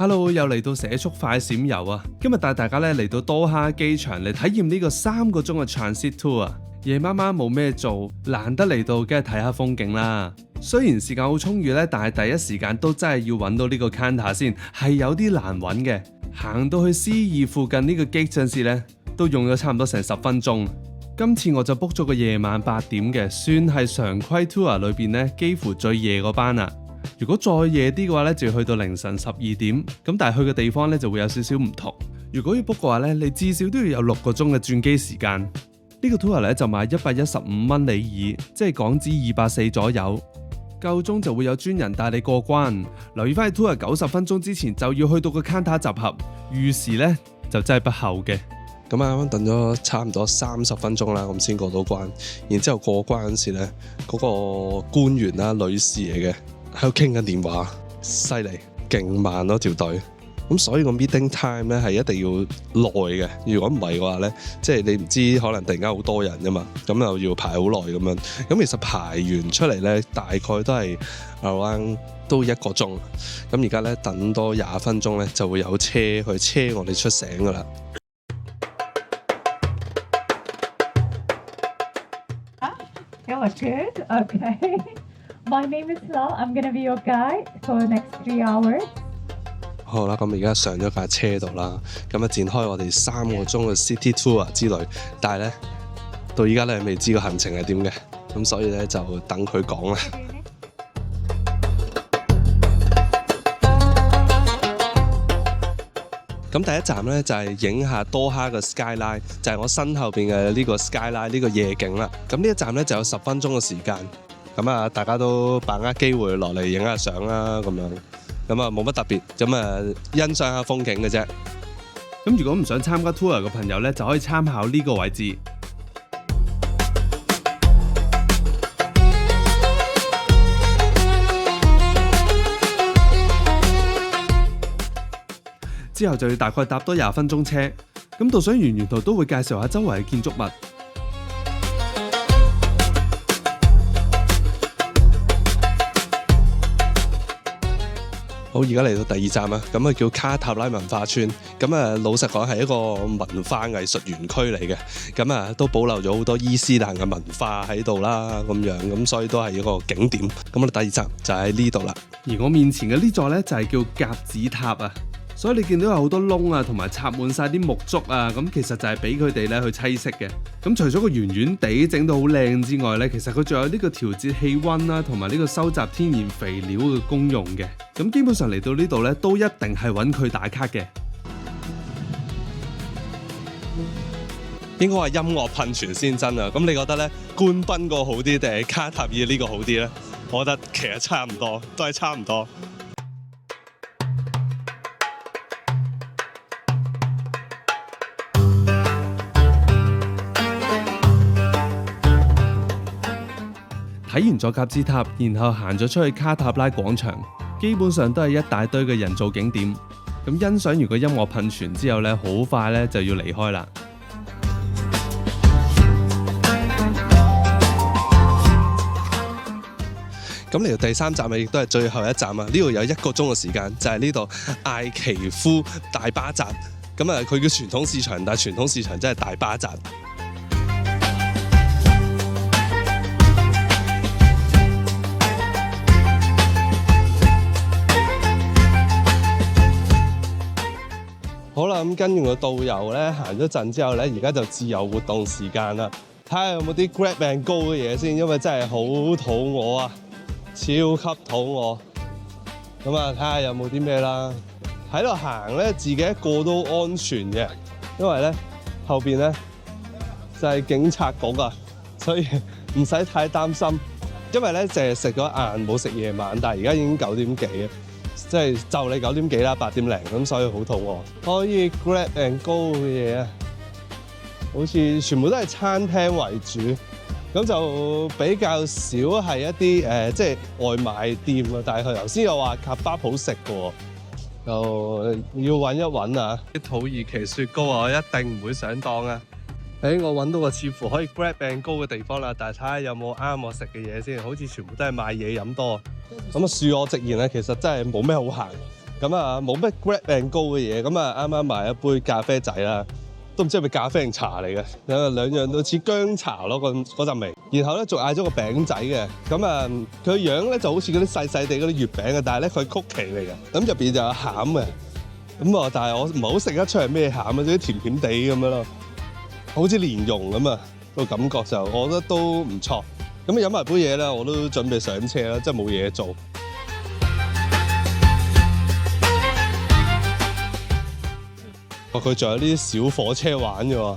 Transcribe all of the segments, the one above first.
Hello， 又嚟到社畜快閃遊啊！今日帶大家咧嚟到多哈機場嚟體驗呢個3個鐘嘅 transit tour 啊！夜媽媽冇咩做，難得嚟到，梗係睇下風景啦。雖然時間好充裕咧，但係第一時間都真係要揾到呢個 counter 先，係有啲難揾嘅。行到去 C2 附近呢個 gate 陣時咧，都用咗差唔多成10分鐘。今次我就 book 咗個夜晚8點嘅，算係常規 tour 裏邊咧幾乎最夜嗰班啦。如果再夜啲嘅話咧，就要去到凌晨12點。咁但係去嘅地方咧就會有少少唔同。如果要 book 嘅話咧，你至少都要有6個鐘嘅轉機時間。呢個 tour 咧就賣115蚊里爾，即係港紙240左右。夠鐘就會有專人帶你過關。留意翻喺 tour 90分鐘之前就要去到個 counter 集合，預時咧就真係不候嘅。咁啱啱等咗差唔多30分鐘啦，咁先過到關。然之後過關嗰時咧，嗰個官員啦，女士嚟嘅，喺度傾緊電話，犀利，勁慢咯條隊。咁所以個 meeting time 咧係一定要耐嘅。如果唔係嘅話咧，即係你唔知可能突然間好多人㗎嘛，咁又要排好耐咁樣。咁其實排完出嚟咧，大概都係 around 都1個鐘。咁而家咧等多20分鐘咧，就會有車去車我哋出城㗎啦。It was good. Okay. My name is Lal. I'm gonna be your guide for the next 3 hours. 好啦，咁而家上咗架車度啦，咁啊展開我哋3個鐘嘅 city tour 之類，但係咧到依家咧未知個行程係點嘅，咁所以咧就等佢講啦。咁第一站咧就係影下多哈嘅 skyline， 就係我身後邊嘅呢個 skyline 呢個夜景啦。咁呢一站咧就有10分鐘嘅時間，咁啊大家都把握機會落嚟影下相啦，咁樣。咁啊冇乜特別，咁啊欣賞下風景嘅啫。咁如果唔想參加 tour 嘅朋友咧，就可以參考呢個位置。之後就要大概搭多20分鐘車。咁導賞員沿途都會介紹下周圍嘅建築物。好，而家嚟到第2站啊，咁啊叫卡塔拉文化村，咁啊老實講係一個文化藝術園區嚟嘅，咁啊都保留咗好多伊斯蘭嘅文化喺度啦，咁樣，咁所以都係一個景點。咁我哋第2站就喺呢度啦。而我面前嘅呢座呢，就係叫鴿子塔啊，所以你見到有好多窿啊，同埋插滿晒啲木竹啊，咁其實就係俾佢哋咧去棲息嘅。咁除咗個圓圓地整到好靚之外呢，其實佢仲有呢個調節氣溫啦，同埋呢個收集天然肥料嘅功用嘅。咁基本上嚟到呢度呢，都一定係揾佢打卡嘅。應該話音樂噴泉先真啊！咁你覺得呢？官賓個好啲定係卡塔爾呢個好啲呢？我覺得其實差唔多，都係差唔多。睇完咗鴿子塔，然後行咗出去卡塔拉廣場，基本上都係一大堆嘅人造景點。咁欣賞完個音樂噴泉之後呢，好快呢就要離開啦。咁嚟到第3站啊，亦都係最後一站啊！呢度有1個鐘嘅時間，就係呢度艾奇夫大巴扎。咁啊，佢叫傳統市場，但係傳統市場真係大巴扎。好啦，咁跟住個導遊咧行咗陣之後咧，而家就自由活動時間啦。睇下有冇啲 grab and go 嘅嘢先，因為真係好肚餓啊，超級肚餓。咁啊，睇下有冇啲咩啦。喺度行咧，自己一個都安全嘅，因為咧後邊咧就係警察局啊，所以唔使太擔心。因為咧淨係食咗晏，冇食夜晚，但係而家已經9點幾啊。即係就你9點幾啦，8點零咁，所以好肚餓。可以 grab and go 嘅嘢啊，好似全部都係餐廳為主，咁就比較少係一啲即係外賣店啊。但係佢頭先又話卡巴好食嘅喎，就要揾一揾啊！啲土耳其雪糕啊，我一定唔會上當啊！我揾到個似乎可以 grab and go 嘅地方啦，但係睇下有冇啱我食嘅嘢先，好似全部都係賣嘢飲多。咁啊，恕我直言咧，其實真係冇咩好行。咁咁啊冇乜 grab and go 嘅嘢，咁啊啱啱買一杯咖啡仔啦，都唔知係咪咖啡定茶嚟嘅，兩樣都似薑茶咯嗰陣味。然後咧仲嗌咗個餅仔嘅，咁啊佢個樣咧就好似嗰啲細細地嗰啲月餅嘅，但係咧佢係曲奇嚟嘅，咁入邊就有餡嘅。咁啊，但係我唔係好食得出係咩餡啊，啲甜甜地咁樣咯，好似蓮蓉咁啊，個感覺就我覺得都唔錯。咁飲埋杯嘢咧，我都準備上車啦，真係冇嘢做。佢仲有啲小火車玩嘅喎，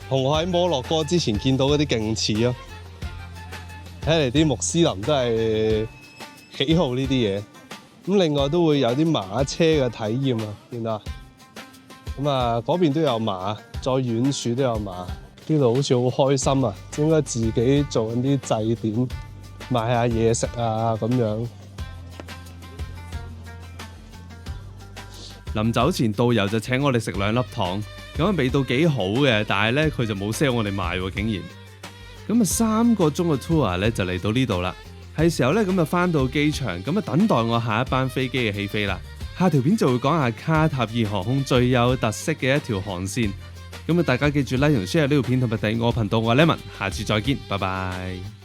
同我喺摩洛哥之前見到嗰啲勁似咯。睇嚟啲穆斯林都係喜好呢啲嘢。咁另外都會有啲馬車嘅體驗啊，見到。咁啊，嗰邊都有馬，再遠處都有馬。呢度好似好開心啊，應該自己做緊啲祭典，買下嘢食啊咁樣。臨走前導遊就請我哋食2粒糖，咁啊味道幾好嘅，但係咧佢就冇 sell 我哋賣喎，竟然。咁啊3個鐘嘅 tour 咧就嚟到呢度啦，係時候咧咁就翻到機場，咁啊等待我下一班飛機嘅起飛啦。下條片就會講下卡塔爾航空最有特色嘅一條航線。咁啊大家記住 like 同 share 呢條片同埋訂閱我頻道，我係 Lemon，下次再見，拜拜。